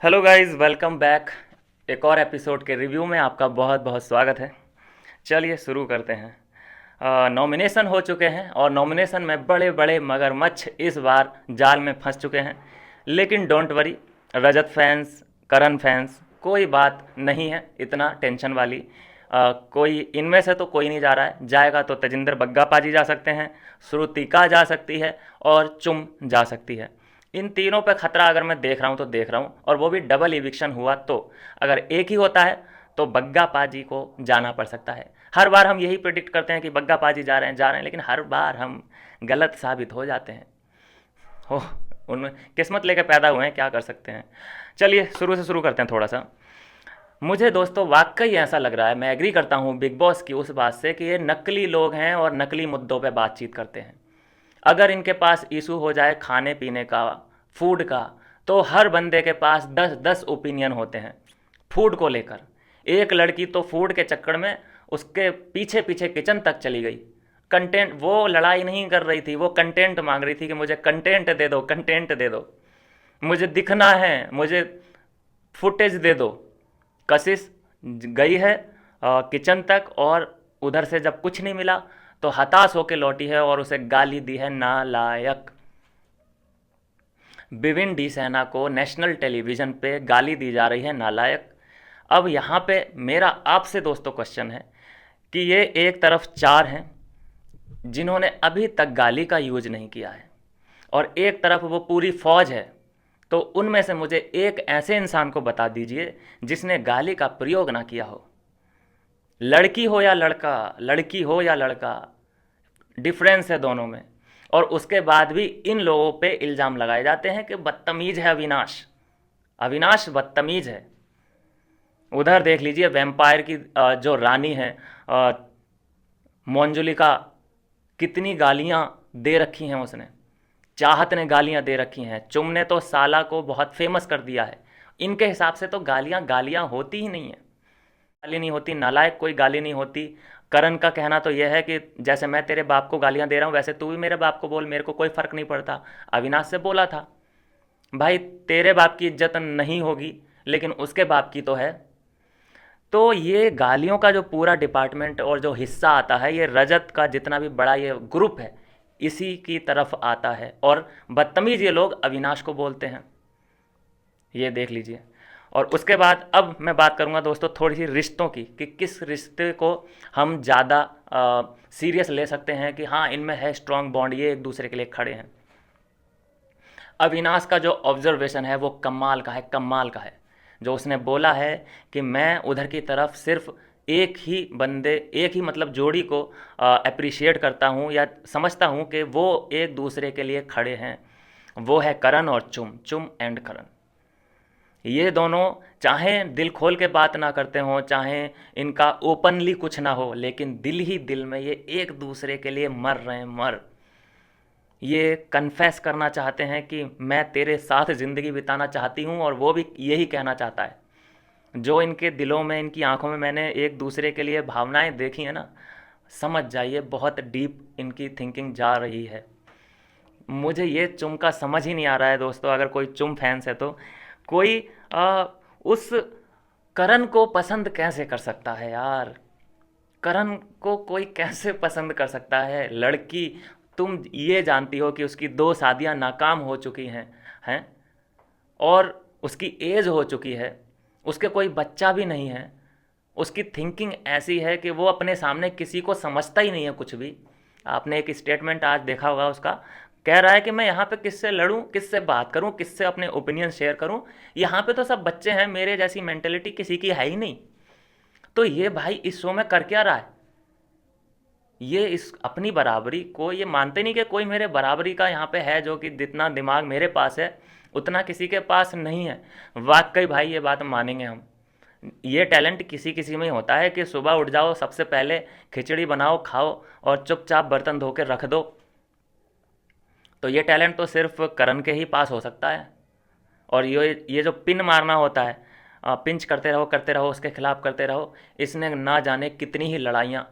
Hello guys, welcome back. एक और episode के रिव्यू में आपका बहुत बहुत स्वागत है। चलिए शुरू करते हैं। नॉमिनेशन हो चुके हैं और नॉमिनेशन में बड़े बड़े मगरमच्छ इस बार जाल में फंस चुके हैं। लेकिन don't worry, Rajat fans, Karan fans, कोई बात नहीं है इतना टेंशन वाली। कोई इनमें से तो कोई नहीं जा रहा है। जाएगा तो तेजिंदर बग्गा पाजी जा सकते हैं, श्रुतिका जा सकती है और चुम जा सकती है। इन तीनों पे खतरा अगर मैं देख रहा हूँ तो देख रहा हूँ, और वो भी डबल इविक्शन हुआ तो। अगर एक ही होता है तो बग्गा पाजी को जाना पड़ सकता है। हर बार हम यही प्रिडिक्ट करते हैं कि बग्गा पाजी जा रहे हैं, लेकिन हर बार हम गलत साबित हो जाते हैं। हो, उनमें किस्मत लेके पैदा हुए हैं, क्या कर सकते हैं। चलिए शुरू से शुरू करते हैं थोड़ा सा। मुझे दोस्तों वाकई ऐसा लग रहा है, मैं एग्री करता हूँ बिग बॉस की उस बात से कि ये नकली लोग हैं और नकली मुद्दों पे बातचीत करते हैं। अगर इनके पास इशू हो जाए खाने पीने का, फूड का, तो हर बंदे के पास 10-10 ओपिनियन होते हैं फूड को लेकर। एक लड़की तो फूड के चक्कर में उसके पीछे पीछे किचन तक चली गई। कंटेंट, वो लड़ाई नहीं कर रही थी, वो कंटेंट मांग रही थी कि मुझे कंटेंट दे दो, कंटेंट दे दो, मुझे दिखना है, मुझे फुटेज दे दो। कशिश गई है किचन तक, और उधर से जब कुछ नहीं मिला तो हताश होकर लौटी है और उसे गाली दी है नालायक। बिविन डी सेना को नेशनल टेलीविज़न पे गाली दी जा रही है नालायक। अब यहाँ पे मेरा आपसे दोस्तों क्वेश्चन है कि ये एक तरफ चार हैं जिन्होंने अभी तक गाली का यूज नहीं किया है, और एक तरफ वो पूरी फौज है। तो उनमें से मुझे एक ऐसे इंसान को बता दीजिए जिसने गाली का प्रयोग ना किया हो। लड़की हो या लड़का, लड़की हो या लड़का, डिफरेंस है दोनों में। और उसके बाद भी इन लोगों पे इल्ज़ाम लगाए जाते हैं कि बदतमीज़ है अविनाश, अविनाश बदतमीज़ है। उधर देख लीजिए वैम्पायर की जो रानी है मोंजुलिका, कितनी गालियां दे रखी हैं उसने। चाहत ने गालियां दे रखी हैं, चुम ने तो साला को बहुत फेमस कर दिया है। इनके हिसाब से तो गालियां गालियां होती ही नहीं है। गाली नहीं होती, नालायक कोई गाली नहीं होती। करण का कहना तो यह है कि जैसे मैं तेरे बाप को गालियां दे रहा हूं वैसे तू भी मेरे बाप को बोल, मेरे को कोई फ़र्क नहीं पड़ता। अविनाश से बोला था भाई तेरे बाप की इज्जत नहीं होगी लेकिन उसके बाप की तो है। तो ये गालियों का जो पूरा डिपार्टमेंट और जो हिस्सा आता है, ये रजत का जितना भी बड़ा ये ग्रुप है इसी की तरफ आता है, और बदतमीज़ ये लोग अविनाश को बोलते हैं। ये देख लीजिए। और उसके बाद अब मैं बात करूंगा दोस्तों थोड़ी सी रिश्तों की, कि किस रिश्ते को हम ज़्यादा सीरियस ले सकते हैं कि हाँ इनमें है स्ट्रॉन्ग बॉन्ड, ये एक दूसरे के लिए खड़े हैं। अविनाश का जो ऑब्जर्वेशन है वो कमाल का है, कमाल का है। जो उसने बोला है कि मैं उधर की तरफ सिर्फ एक ही बंदे, एक ही मतलब जोड़ी को अप्रिशिएट करता हूँ या समझता हूँ कि वो एक दूसरे के लिए खड़े हैं। वो है करण और चुम, चुम एंड करण। ये दोनों चाहे दिल खोल के बात ना करते हों, चाहे इनका ओपनली कुछ ना हो, लेकिन दिल ही दिल में ये एक दूसरे के लिए मर रहे हैं, मर। ये कन्फेस करना चाहते हैं कि मैं तेरे साथ ज़िंदगी बिताना चाहती हूँ, और वो भी यही कहना चाहता है। जो इनके दिलों में, इनकी आंखों में मैंने एक दूसरे के लिए भावनाएं देखी है ना, समझ जाइए बहुत डीप इनकी थिंकिंग जा रही है। मुझे ये चुम का समझ ही नहीं आ रहा है दोस्तों। अगर कोई चुम फैंस है तो कोई उस करण को पसंद कैसे कर सकता है यार। करण को कोई कैसे पसंद कर सकता है। लड़की, तुम ये जानती हो कि उसकी 2 शादियां नाकाम हो चुकी हैं और उसकी एज हो चुकी है, उसके कोई बच्चा भी नहीं है। उसकी थिंकिंग ऐसी है कि वो अपने सामने किसी को समझता ही नहीं है कुछ भी। आपने एक स्टेटमेंट आज देखा होगा उसका, कह रहा है कि मैं यहाँ पे किससे लड़ूं, किससे बात करूं, किससे अपने ओपिनियन शेयर करूं, यहाँ पे तो सब बच्चे हैं, मेरे जैसी मेंटेलिटी किसी की है ही नहीं। तो ये भाई इस शो में कर क्या रहा है। ये इस अपनी बराबरी को ये मानते नहीं कि कोई मेरे बराबरी का यहाँ पे है, जो कि जितना दिमाग मेरे पास है उतना किसी के पास नहीं है। वाकई भाई ये बात मानेंगे हम। ये टैलेंट किसी किसी में ही होता है कि सुबह उठ जाओ, सबसे पहले खिचड़ी बनाओ, खाओ और चुपचाप बर्तन धो के रख दो। तो ये टैलेंट तो सिर्फ करण के ही पास हो सकता है। और ये जो पिन मारना होता है, पिंच करते रहो उसके खिलाफ करते रहो, इसने ना जाने कितनी ही लड़ाइयाँ,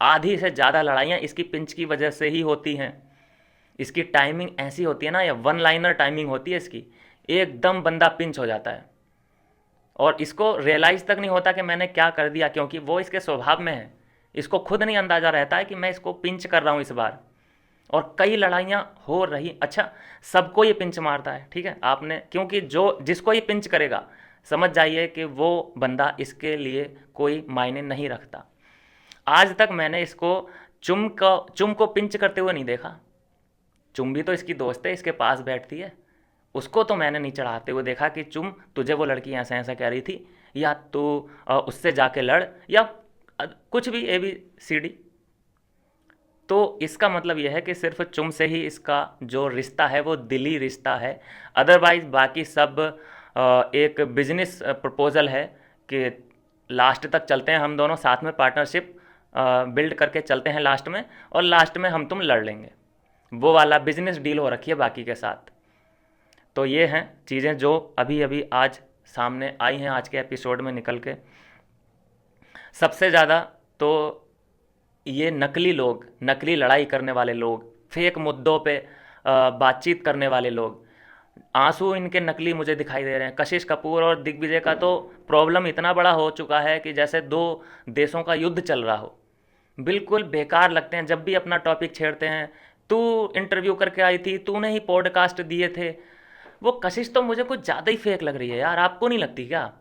आधी से ज़्यादा लड़ाइयाँ इसकी पिंच की वजह से ही होती हैं। इसकी टाइमिंग ऐसी होती है ना, ये वन लाइनर टाइमिंग होती है इसकी, एकदम बंदा पिंच हो जाता है। और इसको रियलाइज़ तक नहीं होता कि मैंने क्या कर दिया, क्योंकि वो इसके स्वभाव में है। इसको खुद नहीं अंदाज़ा रहता है कि मैं इसको पिंच कर रहा हूँ इस बार। और कई लड़ाइयाँ हो रही, अच्छा, सबको ये पिंच मारता है, ठीक है, आपने, क्योंकि जो जिसको ये पिंच करेगा समझ जाइए कि वो बंदा इसके लिए कोई मायने नहीं रखता। आज तक मैंने इसको चुम को पिंच करते हुए नहीं देखा। चुम भी तो इसकी दोस्त है, इसके पास बैठती है, उसको तो मैंने नहीं चढ़ाते हुए देखा कि चुम तुझे वो लड़की ऐसा ऐसा कह रही थी, या तू उससे जाके लड़, या कुछ भी ABCD। तो इसका मतलब यह है कि सिर्फ चुम से ही इसका जो रिश्ता है वो दिली रिश्ता है। अदरवाइज़ बाकी सब एक बिजनेस प्रपोजल है कि लास्ट तक चलते हैं हम दोनों साथ में, पार्टनरशिप बिल्ड करके चलते हैं लास्ट में, और लास्ट में हम तुम लड़ लेंगे। वो वाला बिजनेस डील हो रखी है बाकी के साथ। तो ये हैं चीज़ें जो अभी अभी आज सामने आई हैं आज के एपिसोड में निकल के। सबसे ज़्यादा तो ये नकली लोग, नकली लड़ाई करने वाले लोग, फेक मुद्दों पे बातचीत करने वाले लोग, आंसू इनके नकली मुझे दिखाई दे रहे हैं। कशिश कपूर और दिग्विजय का तो प्रॉब्लम इतना बड़ा हो चुका है कि जैसे दो देशों का युद्ध चल रहा हो। बिल्कुल बेकार लगते हैं जब भी अपना टॉपिक छेड़ते हैं। तू इंटरव्यू करके आई थी, तूने ही पॉडकास्ट दिए थे। वो कशिश तो मुझे कुछ ज़्यादा ही फेक लग रही है यार, आपको नहीं लगती क्या?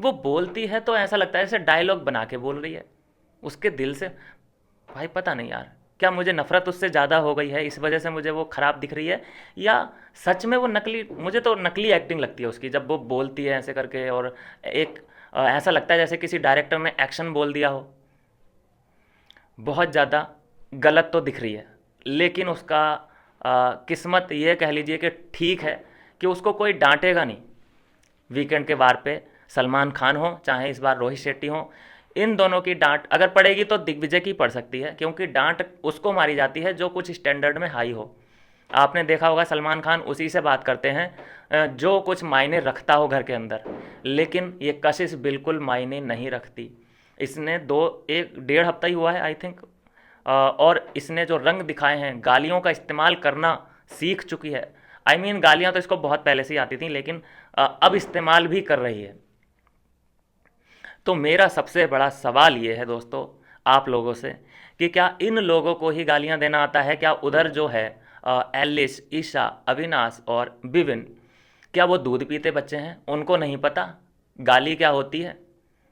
वो बोलती है तो ऐसा लगता है जैसे डायलॉग बना के बोल रही है उसके दिल से। भाई पता नहीं यार, क्या मुझे नफ़रत उससे ज़्यादा हो गई है, इस वजह से मुझे वो ख़राब दिख रही है, या सच में वो नकली, मुझे तो नकली एक्टिंग लगती है उसकी जब वो बोलती है ऐसे करके। और एक ऐसा लगता है जैसे किसी डायरेक्टर ने एक्शन बोल दिया हो। बहुत ज़्यादा गलत तो दिख रही है, लेकिन उसका किस्मत ये कह लीजिए कि ठीक है कि उसको कोई डांटेगा नहीं। वीकेंड के वार पे सलमान खान हो चाहे इस बार रोहित शेट्टी हो, इन दोनों की डांट अगर पड़ेगी तो दिग्विजय की पड़ सकती है, क्योंकि डांट उसको मारी जाती है जो कुछ स्टैंडर्ड में हाई हो। आपने देखा होगा सलमान खान उसी से बात करते हैं जो कुछ मायने रखता हो घर के अंदर। लेकिन ये कशिश बिल्कुल मायने नहीं रखती। इसने 1.5 हफ्ता ही हुआ है आई थिंक, और इसने जो रंग दिखाए हैं, गालियों का इस्तेमाल करना सीख चुकी है। आई मीन गालियाँ तो इसको बहुत पहले से ही आती थी, लेकिन अब इस्तेमाल भी कर रही है। तो मेरा सबसे बड़ा सवाल ये है दोस्तों आप लोगों से, कि क्या इन लोगों को ही गालियां देना आता है? क्या उधर जो है एलिस, ईशा, अविनाश और विविन, क्या वो दूध पीते बच्चे हैं? उनको नहीं पता गाली क्या होती है?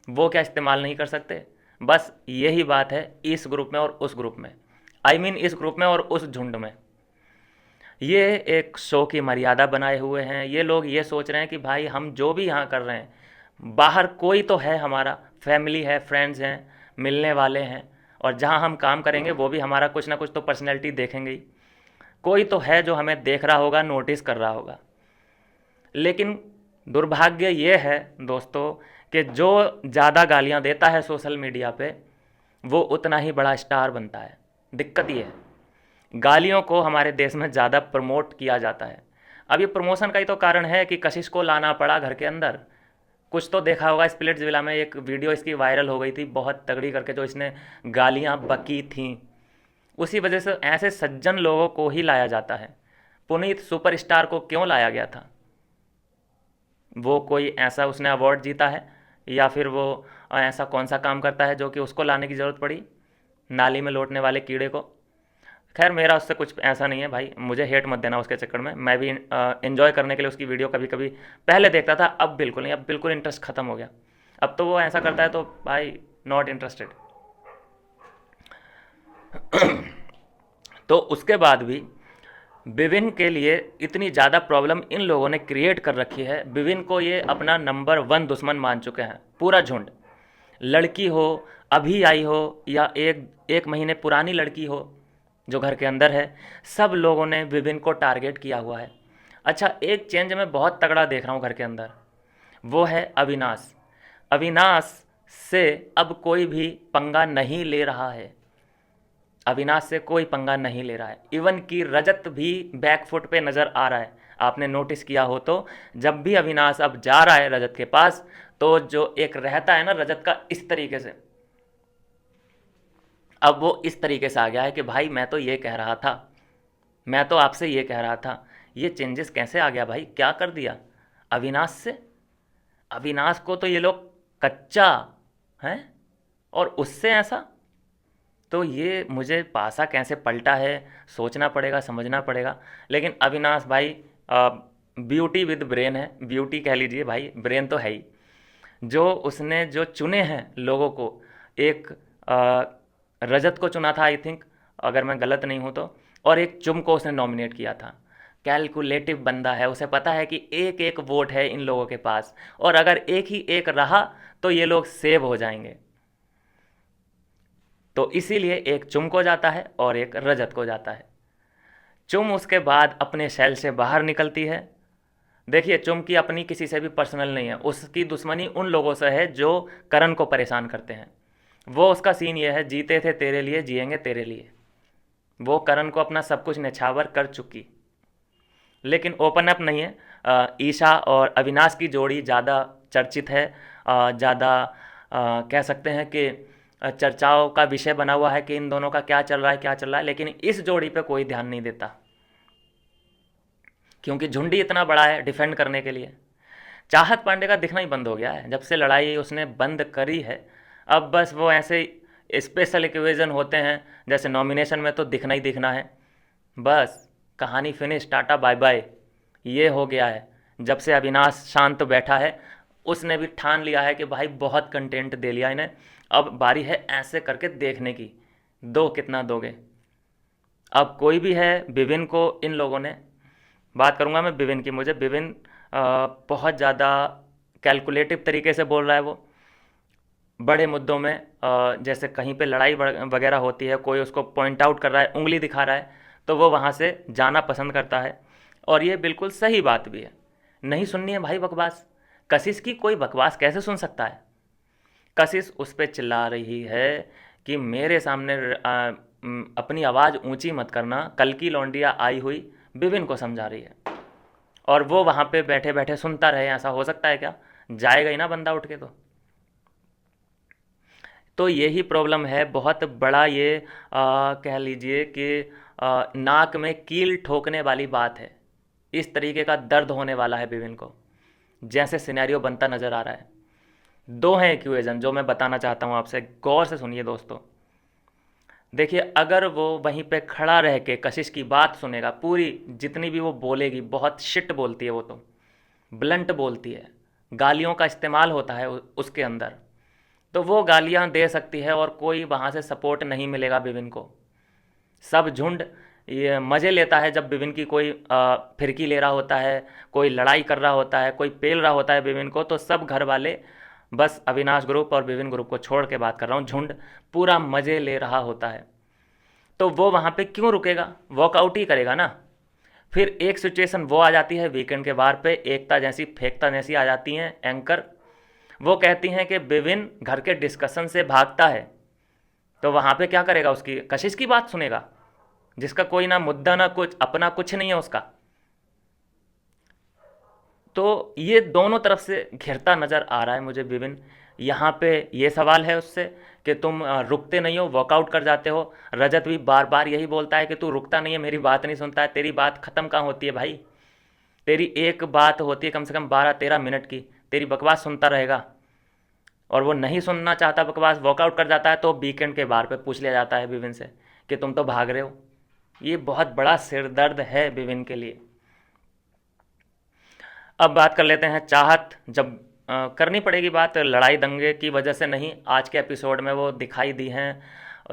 वो क्या इस्तेमाल नहीं कर सकते? बस यही बात है इस ग्रुप में और उस ग्रुप में, आई मीन इस ग्रुप में और उस झुंड में। ये एक शो की मर्यादा बनाए हुए हैं ये लोग। ये सोच रहे हैं कि भाई हम जो भी यहाँ कर रहे हैं, बाहर कोई तो है, हमारा फैमिली है, फ्रेंड्स हैं, मिलने वाले हैं, और जहाँ हम काम करेंगे वो भी हमारा कुछ ना कुछ तो पर्सनैलिटी देखेंगे ही। कोई तो है जो हमें देख रहा होगा, नोटिस कर रहा होगा। लेकिन दुर्भाग्य ये है दोस्तों कि जो ज़्यादा गालियाँ देता है सोशल मीडिया पे, वो उतना ही बड़ा स्टार बनता है। दिक्कत ये है, गालियों को हमारे देश में ज़्यादा प्रमोट किया जाता है। अब ये प्रमोशन का ही तो कारण है कि कशिश को लाना पड़ा घर के अंदर। कुछ तो देखा होगा, स्प्लिट्स विला में एक वीडियो इसकी वायरल हो गई थी बहुत तगड़ी करके, जो इसने गालियाँ बकी थीं। उसी वजह से ऐसे सज्जन लोगों को ही लाया जाता है। पुनीत सुपरस्टार को क्यों लाया गया था? वो कोई ऐसा उसने अवार्ड जीता है, या फिर वो ऐसा कौन सा काम करता है जो कि उसको लाने की ज़रूरत पड़ी नाली में लौटने वाले कीड़े को? खैर मेरा उससे कुछ ऐसा नहीं है भाई, मुझे हेट मत देना उसके चक्कर में। मैं भी इन्जॉय करने के लिए उसकी वीडियो कभी कभी पहले देखता था, अब बिल्कुल नहीं, अब बिल्कुल इंटरेस्ट ख़त्म हो गया। अब तो वो ऐसा करता है तो भाई नॉट इंटरेस्टेड। तो उसके बाद भी विभिन्न के लिए इतनी ज़्यादा प्रॉब्लम इन लोगों ने क्रिएट कर रखी है। विभिन्न को ये अपना नंबर 1 दुश्मन मान चुके हैं पूरा झुंड। लड़की हो, अभी आई हो, या एक एक महीने पुरानी लड़की हो जो घर के अंदर है, सब लोगों ने विभिन्न को टारगेट किया हुआ है। अच्छा, एक चेंज मैं बहुत तगड़ा देख रहा हूँ घर के अंदर, वो है अविनाश। अविनाश से अब कोई भी पंगा नहीं ले रहा है। अविनाश से कोई पंगा नहीं ले रहा है। इवन कि रजत भी बैकफुट पे नज़र आ रहा है। आपने नोटिस किया हो तो जब भी अविनाश अब जा रहा है रजत के पास, तो जो एक रहता है ना रजत का, इस तरीके से, अब वो इस तरीके से आ गया है कि भाई मैं तो ये कह रहा था, मैं तो आपसे ये कह रहा था। ये चेंजेस कैसे आ गया भाई? क्या कर दिया अविनाश से? अविनाश को तो ये लोग कच्चा हैं, और उससे ऐसा। तो ये मुझे पासा कैसे पलटा है, सोचना पड़ेगा, समझना पड़ेगा। लेकिन अविनाश भाई ब्यूटी विद ब्रेन है, ब्यूटी कह लीजिए भाई, ब्रेन तो है ही। जो उसने जो चुने हैं लोगों को, एक अ, रजत को चुना था आई थिंक, अगर मैं गलत नहीं हूँ तो, और एक चुम को उसने नॉमिनेट किया था। कैलकुलेटिव बंदा है, उसे पता है कि एक एक वोट है इन लोगों के पास, और अगर एक ही एक रहा तो ये लोग सेव हो जाएंगे। तो इसीलिए एक चुम को जाता है और एक रजत को जाता है। चुम उसके बाद अपने सेल से बाहर निकलती है। देखिए, चुम की अपनी किसी से भी पर्सनल नहीं है, उसकी दुश्मनी उन लोगों से है जो करण को परेशान करते हैं। वो उसका सीन ये है, जीते थे तेरे लिए, जिएंगे तेरे लिए। वो करण को अपना सब कुछ निछावर कर चुकी, लेकिन ओपन अप नहीं है। ईशा और अविनाश की जोड़ी ज़्यादा चर्चित है, ज़्यादा कह सकते हैं कि चर्चाओं का विषय बना हुआ है कि इन दोनों का क्या चल रहा है, क्या चल रहा है। लेकिन इस जोड़ी पे कोई ध्यान नहीं देता, क्योंकि झुंडी इतना बड़ा है डिफेंड करने के लिए। चाहत पांडे का दिखना ही बंद हो गया है जब से लड़ाई उसने बंद करी है। अब बस वो ऐसे स्पेशल इक्वेजन होते हैं, जैसे नॉमिनेशन में तो दिखना ही दिखना है। बस कहानी फिनिश, टाटा बाय बाय, ये हो गया है। जब से अविनाश शांत बैठा है, उसने भी ठान लिया है कि भाई बहुत कंटेंट दे लिया इन्हें, अब बारी है ऐसे करके देखने की, दो कितना दोगे। अब कोई भी है, विभिन्न को इन लोगों ने, बात करूंगा मैं विभिन्न की, मुझे विभिन्न बहुत ज़्यादा कैलकुलेटिव तरीके से बोल रहा है वो। बड़े मुद्दों में जैसे कहीं पे लड़ाई वगैरह होती है, कोई उसको पॉइंट आउट कर रहा है, उंगली दिखा रहा है, तो वो वहाँ से जाना पसंद करता है। और ये बिल्कुल सही बात भी है, नहीं सुननी है भाई बकवास। कशिश की कोई बकवास कैसे सुन सकता है? कशिश उस पर चिल्ला रही है कि मेरे सामने अपनी आवाज़ ऊंची मत करना, कल की लौंडिया आई हुई विभिन्न को समझा रही है। और वो वहाँ पे बैठे बैठे सुनता रहे, ऐसा हो सकता है क्या? जाएगा ही ना बंदा उठ के। तो यही प्रॉब्लम है बहुत बड़ा, ये कह लीजिए कि नाक में कील ठोकने वाली बात है। इस तरीके का दर्द होने वाला है विभिन्न को, जैसे सिनेरियो बनता नज़र आ रहा है। दो हैं इक्वेशन जो मैं बताना चाहता हूँ आपसे, गौर से सुनिए दोस्तों। देखिए, अगर वो वहीं पे खड़ा रह के कशिश की बात सुनेगा पूरी, जितनी भी वो बोलेगी, बहुत शिट बोलती है वो, तो ब्लंट बोलती है, गालियों का इस्तेमाल होता है उसके अंदर, तो वो गालियां दे सकती है और कोई वहाँ से सपोर्ट नहीं मिलेगा विभिन्न को। सब झुंड ये मज़े लेता है जब विभिन्न की कोई फिरकी ले रहा होता है, कोई लड़ाई कर रहा होता है, कोई पेल रहा होता है विभिन्न को, तो सब घर वाले, बस अविनाश ग्रुप और विभिन्न ग्रुप को छोड़ के बात कर रहा हूँ, झुंड पूरा मज़े ले रहा होता है। तो वो वहाँ पे क्यों रुकेगा? वॉकआउट ही करेगा ना। फिर एक सिचुएशन वो आ जाती है वीकेंड के बार पे, एकता जैसी फेंकता जैसी आ जाती हैं एंकर, वो कहती हैं कि विभिन्न घर के डिस्कशन से भागता है। तो वहाँ पे क्या करेगा? उसकी कशिश की बात सुनेगा, जिसका कोई ना मुद्दा ना कुछ अपना कुछ नहीं है उसका। तो ये दोनों तरफ से घिरता नज़र आ रहा है मुझे विभिन्न। यहाँ पे ये सवाल है उससे कि तुम रुकते नहीं हो, वॉकआउट कर जाते हो। रजत भी बार बार यही बोलता है कि तू रुकता नहीं है, मेरी बात नहीं सुनता है। तेरी बात ख़त्म कहाँ होती है भाई? तेरी एक बात होती है कम से कम 12-13 मिनट की, तेरी बकवास सुनता रहेगा। और वो नहीं सुनना चाहता बकवास, वॉकआउट कर जाता है, तो वीकेंड के बार पे पूछ लिया जाता है विभिन्न से कि तुम तो भाग रहे हो। ये बहुत बड़ा सिरदर्द है विभिन्न के लिए। अब बात कर लेते हैं चाहत। जब करनी पड़ेगी बात, लड़ाई दंगे की वजह से नहीं, आज के एपिसोड में वो दिखाई दी हैं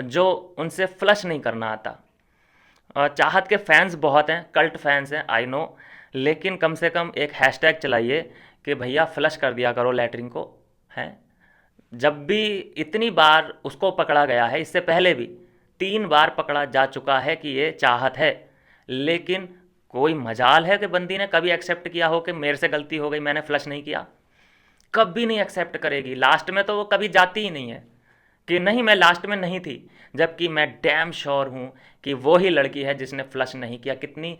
जो उनसे फ्लश नहीं करना आता। चाहत के फैंस बहुत हैं, कल्ट फैंस हैं, आई नो, लेकिन कम से कम एक हैशटैग चलाइए कि भैया फ्लश कर दिया करो लैट्रिन को, हैं। जब भी इतनी बार उसको पकड़ा गया है, इससे पहले भी 3 बार पकड़ा जा चुका है कि ये चाहत है, लेकिन कोई मजाल है कि बंदी ने कभी एक्सेप्ट किया हो कि मेरे से गलती हो गई, मैंने फ्लश नहीं किया? कभी नहीं एक्सेप्ट करेगी। लास्ट में तो वो कभी जाती ही नहीं है कि नहीं, मैं लास्ट में नहीं थी, जबकि मैं डैम श्योर हूँ कि वो ही लड़की है जिसने फ्लश नहीं किया। कितनी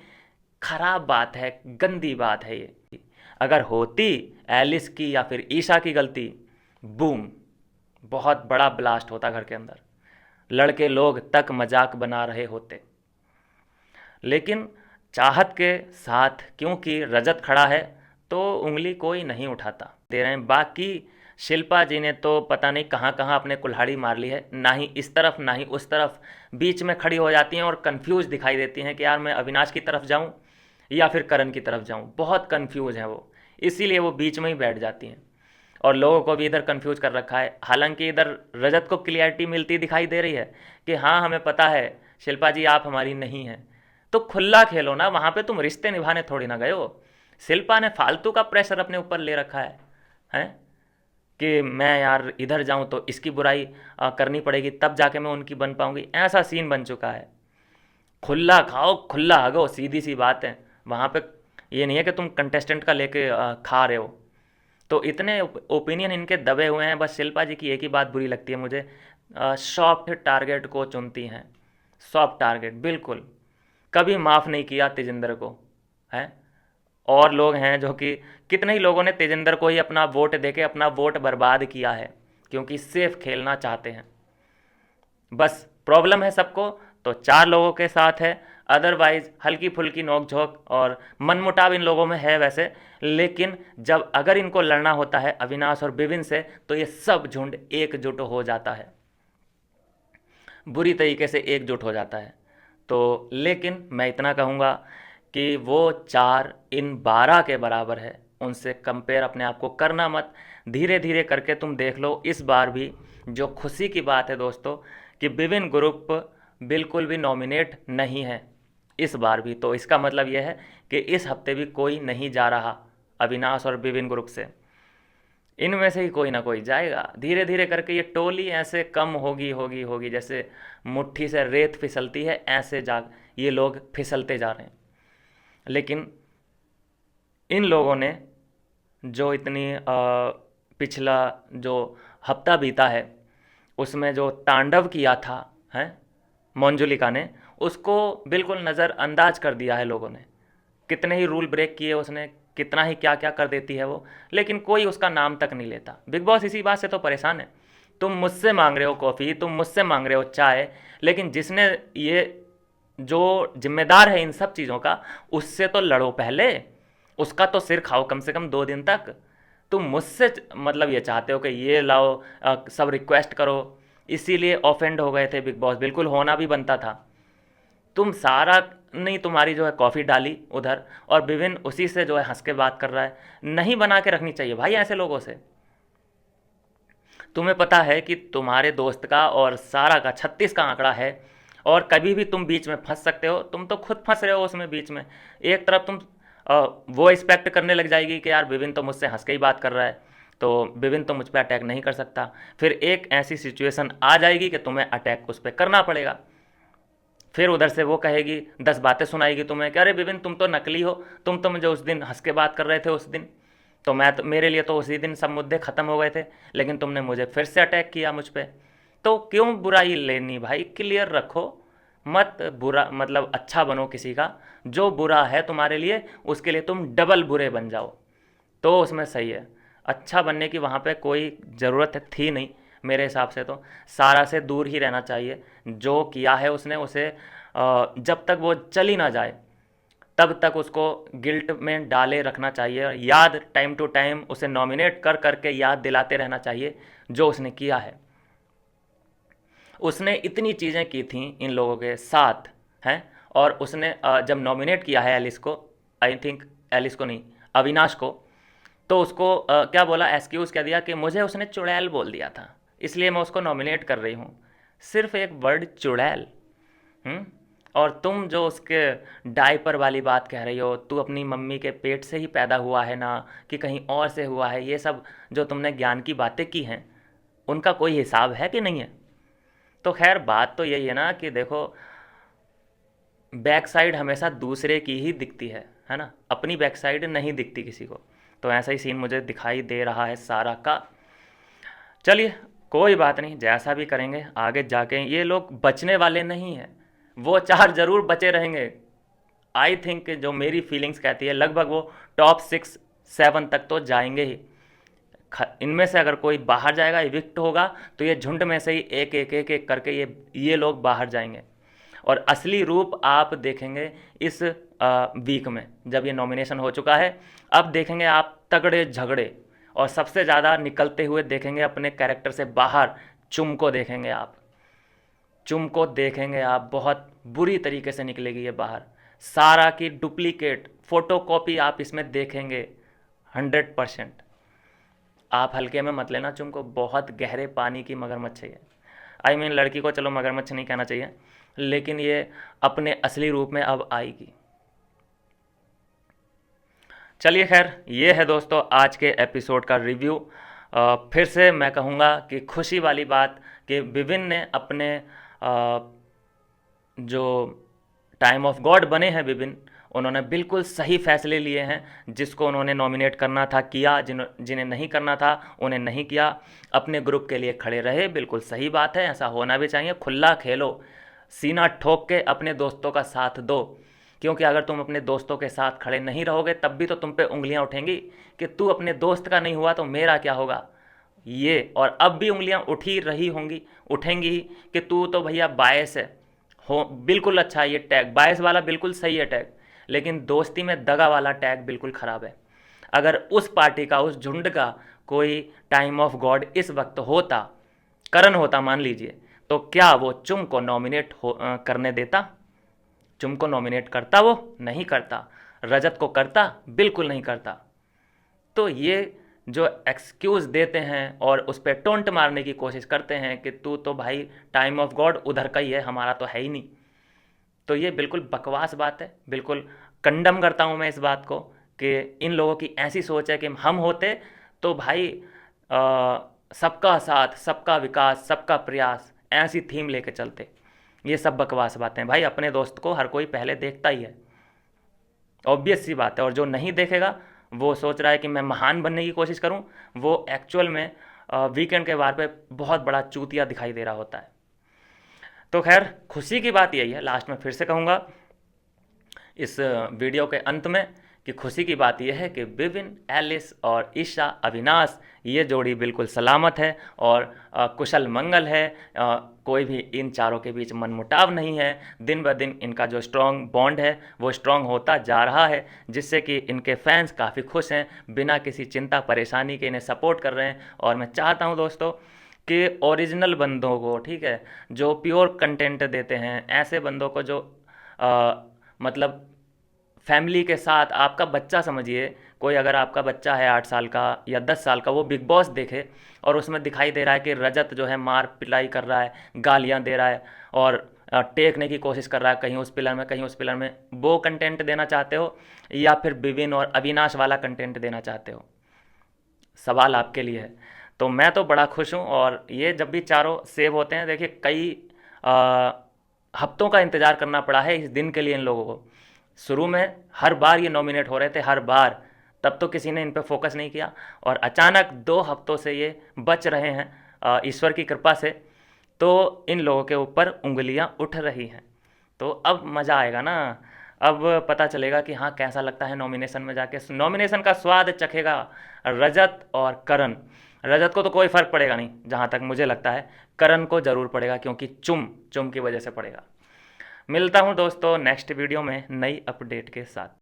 खराब बात है, गंदी बात है ये। अगर होती एलिस की या फिर ईशा की गलती, बूम, बहुत बड़ा ब्लास्ट होता घर के अंदर, लड़के लोग तक मजाक बना रहे होते। लेकिन चाहत के साथ क्योंकि रजत खड़ा है, तो उंगली कोई नहीं उठाता दे रहे हैं। बाकी शिल्पा जी ने तो पता नहीं कहाँ कहाँ अपने कुल्हाड़ी मार ली है, ना ही इस तरफ ना ही उस तरफ, बीच में खड़ी हो जाती हैं और कंफ्यूज दिखाई देती हैं कि यार मैं अविनाश की तरफ जाऊं या फिर करण की तरफ जाऊं। बहुत कंफ्यूज हैं वो, इसीलिए वो बीच में ही बैठ जाती हैं और लोगों को भी इधर कंफ्यूज कर रखा है। हालांकि इधर रजत को क्लियरिटी मिलती दिखाई दे रही है कि हाँ हमें पता है शिल्पा जी आप हमारी नहीं हैं। तो खुला खेलो ना, वहाँ पे तुम रिश्ते निभाने थोड़ी ना गए हो। शिल्पा ने फालतू का प्रेशर अपने ऊपर ले रखा है हैं कि मैं यार इधर जाऊं तो इसकी बुराई करनी पड़ेगी, तब जाके मैं उनकी बन पाऊंगी। ऐसा सीन बन चुका है। खुला खाओ खुला हगो, सीधी सी बात है। वहाँ पे ये नहीं है कि तुम कंटेस्टेंट का लेके खा रहे हो। तो इतने ओपिनियन इनके दबे हुए हैं। बस शिल्पा जी की एक ही बात बुरी लगती है मुझे, सॉफ्ट टारगेट को चुनती हैं। सॉफ्ट टारगेट बिल्कुल, कभी माफ़ नहीं किया तेजिंदर को है। और लोग हैं जो कि कितने ही लोगों ने तेजिंदर को ही अपना वोट देके अपना वोट बर्बाद किया है, क्योंकि सेफ खेलना चाहते हैं। बस प्रॉब्लम है सबको तो चार लोगों के साथ है, अदरवाइज हल्की फुल्की नोक झोंक और मनमुटाव इन लोगों में है वैसे। लेकिन जब अगर इनको लड़ना होता है अविनाश और विविन से, तो ये सब झुंड एकजुट हो जाता है, बुरी तरीके से एकजुट हो जाता है। तो लेकिन मैं इतना कहूँगा कि वो 4 इन 12 के बराबर है, उनसे कंपेयर अपने आप को करना मत। धीरे धीरे करके तुम देख लो। इस बार भी जो खुशी की बात है दोस्तों कि विविन ग्रुप बिल्कुल भी नॉमिनेट नहीं है इस बार भी। तो इसका मतलब यह है कि इस हफ्ते भी कोई नहीं जा रहा अविनाश और विविन ग्रुप से, इनमें से ही कोई ना कोई जाएगा। धीरे धीरे करके ये टोली ऐसे कम होगी होगी होगी, जैसे मुट्ठी से रेत फिसलती है ऐसे जा ये लोग फिसलते जा रहे हैं। लेकिन इन लोगों ने जो इतनी पिछला जो हफ्ता बीता है उसमें जो तांडव किया था हैं मंजुलिका ने, उसको बिल्कुल नज़रअंदाज कर दिया है लोगों ने। कितने ही रूल ब्रेक किए उसने, कितना ही क्या क्या कर देती है वो, लेकिन कोई उसका नाम तक नहीं लेता। बिग बॉस इसी बात से तो परेशान है। तुम मुझसे मांग रहे हो कॉफ़ी, तुम मुझसे मांग रहे हो चाय, लेकिन जिसने ये जो जिम्मेदार है इन सब चीज़ों का, उससे तो लड़ो पहले, उसका तो सिर खाओ कम से कम 2 दिन तक। तुम मुझसे मतलब ये चाहते हो कि ये लाओ, सब रिक्वेस्ट करो, इसीलिए ऑफेंड हो गए थे बिग बॉस। बिल्कुल होना भी बनता था। तुम सारा नहीं, तुम्हारी जो है कॉफ़ी डाली उधर और विभिन्न उसी से जो है हंस के बात कर रहा है। नहीं बना के रखनी चाहिए भाई ऐसे लोगों से। तुम्हें पता है कि तुम्हारे दोस्त का और सारा का 36 का आंकड़ा है और कभी भी तुम बीच में फंस सकते हो। तुम तो खुद फंस रहे हो उसमें बीच में। एक तरफ तुम वो एक्सपेक्ट करने लग जाएगी कि यार विविन तो मुझसे हंस के ही बात कर रहा है, तो विविन तो मुझ पर अटैक नहीं कर सकता। फिर एक ऐसी सिचुएशन आ जाएगी कि तुम्हें अटैक उस पर करना पड़ेगा। फिर उधर से वो कहेगी, 10 बातें सुनाएगी तुम्हें कि अरे विपिन तुम तो नकली हो, तुम तो मुझे उस दिन हंस के बात कर रहे थे उस दिन, तो मैं तो मेरे लिए तो उसी दिन सब मुद्दे ख़त्म हो गए थे, लेकिन तुमने मुझे फिर से अटैक किया मुझ पर। तो क्यों बुराई लेनी भाई, क्लियर रखो मत। बुरा मतलब अच्छा बनो किसी का, जो बुरा है तुम्हारे लिए उसके लिए तुम डबल बुरे बन जाओ, तो उसमें सही है। अच्छा बनने की वहाँ पे कोई ज़रूरत थी नहीं मेरे हिसाब से। तो सारा से दूर ही रहना चाहिए। जो किया है उसने उसे जब तक वो चली ना जाए तब तक उसको गिल्ट में डाले रखना चाहिए। याद टाइम टू टाइम उसे नॉमिनेट कर करके याद दिलाते रहना चाहिए जो उसने किया है। उसने इतनी चीज़ें की थी इन लोगों के साथ हैं, और उसने जब नॉमिनेट किया है एलिस को, आई थिंक एलिस को नहीं अविनाश को, तो उसको क्या बोला, एक्सक्यूज़ क्या दिया कि मुझे उसने चुड़ैल बोल दिया था इसलिए मैं उसको नॉमिनेट कर रही हूँ। सिर्फ एक वर्ड चुड़ैल। और तुम जो उसके डायपर वाली बात कह रही हो, तू अपनी मम्मी के पेट से ही पैदा हुआ है ना कि कहीं और से हुआ है, ये सब जो तुमने ज्ञान की बातें की हैं उनका कोई हिसाब है कि नहीं है। तो खैर बात तो यही है ना कि देखो, बैक साइड हमेशा दूसरे की ही दिखती है ना, अपनी बैक साइड नहीं दिखती किसी को। तो ऐसा ही सीन मुझे दिखाई दे रहा है सारा का। चलिए कोई बात नहीं, जैसा भी करेंगे आगे जाके ये लोग बचने वाले नहीं हैं। वो 4 ज़रूर बचे रहेंगे। आई थिंक जो मेरी फीलिंग्स कहती है लगभग वो टॉप 6-7 तक तो जाएंगे ही। इनमें से अगर कोई बाहर जाएगा, इविक्ट होगा, तो ये झुंड में से ही एक एक एक एक करके ये लोग बाहर जाएंगे। और असली रूप आप देखेंगे इस वीक में, जब ये नॉमिनेशन हो चुका है। अब देखेंगे आप तगड़े झगड़े, और सबसे ज़्यादा निकलते हुए देखेंगे अपने कैरेक्टर से बाहर चुम को देखेंगे आप। चुम को देखेंगे आप, बहुत बुरी तरीके से निकलेगी ये बाहर। सारा की डुप्लीकेट फोटोकॉपी आप इसमें देखेंगे 100%। आप हल्के में मत लेना चुम को, बहुत गहरे पानी की मगरमच्छ है। आई मीन लड़की को चलो मगरमच्छ नहीं कहना चाहिए, लेकिन ये अपने असली रूप में अब आएगी। चलिए खैर, ये है दोस्तों आज के एपिसोड का रिव्यू। फिर से मैं कहूँगा कि खुशी वाली बात कि विभिन्न ने अपने जो टाइम ऑफ गॉड बने हैं विभिन्न, उन्होंने बिल्कुल सही फैसले लिए हैं। जिसको उन्होंने नॉमिनेट करना था किया, जिन्हें नहीं करना था उन्हें नहीं किया। अपने ग्रुप के लिए खड़े रहे, बिल्कुल सही बात है, ऐसा होना भी चाहिए। खुला खेलो, सीना ठोक के अपने दोस्तों का साथ दो, क्योंकि अगर तुम अपने दोस्तों के साथ खड़े नहीं रहोगे तब भी तो तुम पे उंगलियां उठेंगी कि तू अपने दोस्त का नहीं हुआ तो मेरा क्या होगा। ये और अब भी उंगलियां उठी रही होंगी, उठेंगी ही, कि तू तो भैया बायस है। हो बिल्कुल अच्छा है ये टैग, बायस वाला बिल्कुल सही है टैग, लेकिन दोस्ती में दगा वाला टैग बिल्कुल ख़राब है। अगर उस पार्टी का, उस झुंड का कोई टाइम ऑफ गॉड इस वक्त होता, करण होता मान लीजिए, तो क्या वो चुम को नॉमिनेट करने देता? चुम को नॉमिनेट करता? वो नहीं करता। रजत को करता? बिल्कुल नहीं करता। तो ये जो एक्सक्यूज़ देते हैं और उस पर टोंट मारने की कोशिश करते हैं कि तू तो भाई टाइम ऑफ गॉड उधर का ही है, हमारा तो है ही नहीं, तो ये बिल्कुल बकवास बात है। बिल्कुल कंडम करता हूँ मैं इस बात को कि इन लोगों की ऐसी सोच है कि हम होते तो भाई सबका साथ, सबका विकास, सबका प्रयास, ऐसी थीम लेके चलते। ये सब बकवास बातें भाई। अपने दोस्त को हर कोई पहले देखता ही है, ऑब्वियस सी बात है। और जो नहीं देखेगा वो सोच रहा है कि मैं महान बनने की कोशिश करूं, वो एक्चुअल में वीकेंड के वार पे बहुत बड़ा चूतिया दिखाई दे रहा होता है। तो खैर, खुशी की बात यही है, लास्ट में फिर से कहूँगा इस वीडियो के अंत में, कि खुशी की बात यह है कि विविन, एलिस और ईशा अविनाश, ये जोड़ी बिल्कुल सलामत है और कुशल मंगल है। कोई भी इन चारों के बीच मनमुटाव नहीं है। दिन ब दिन इनका जो स्ट्रॉन्ग बॉन्ड है वो स्ट्रॉन्ग होता जा रहा है, जिससे कि इनके फैंस काफ़ी खुश हैं, बिना किसी चिंता परेशानी के इन्हें सपोर्ट कर रहे हैं। और मैं चाहता हूँ दोस्तों कि ओरिजिनल बंदों को, ठीक है, जो प्योर कंटेंट देते हैं, ऐसे बंदों को जो मतलब फैमिली के साथ, आपका बच्चा समझिए, कोई अगर आपका बच्चा है 8 साल का या 10 साल का, वो बिग बॉस देखे और उसमें दिखाई दे रहा है कि रजत जो है मार पिटाई कर रहा है, गालियां दे रहा है और टेकने की कोशिश कर रहा है कहीं उस पिलर में कहीं उस पिलर में, वो कंटेंट देना चाहते हो या फिर विविन और अविनाश वाला कंटेंट देना चाहते हो? सवाल आपके लिए है। तो मैं तो बड़ा खुश हूँ। और ये जब भी चारों सेव होते हैं, देखिए कई हफ्तों का इंतज़ार करना पड़ा है इस दिन के लिए इन लोगों को। शुरू में हर बार ये नॉमिनेट हो रहे थे, हर बार, तब तो किसी ने इन पे फोकस नहीं किया, और अचानक 2 हफ्तों से ये बच रहे हैं ईश्वर की कृपा से, तो इन लोगों के ऊपर उंगलियां उठ रही हैं। तो अब मज़ा आएगा ना, अब पता चलेगा कि हाँ कैसा लगता है नॉमिनेशन में जाके। नॉमिनेशन का स्वाद चखेगा रजत और करण। रजत को तो कोई फ़र्क पड़ेगा नहीं जहाँ तक मुझे लगता है, करण को ज़रूर पड़ेगा, क्योंकि चुम की वजह से पड़ेगा। मिलता हूँ दोस्तों नेक्स्ट वीडियो में नई अपडेट के साथ।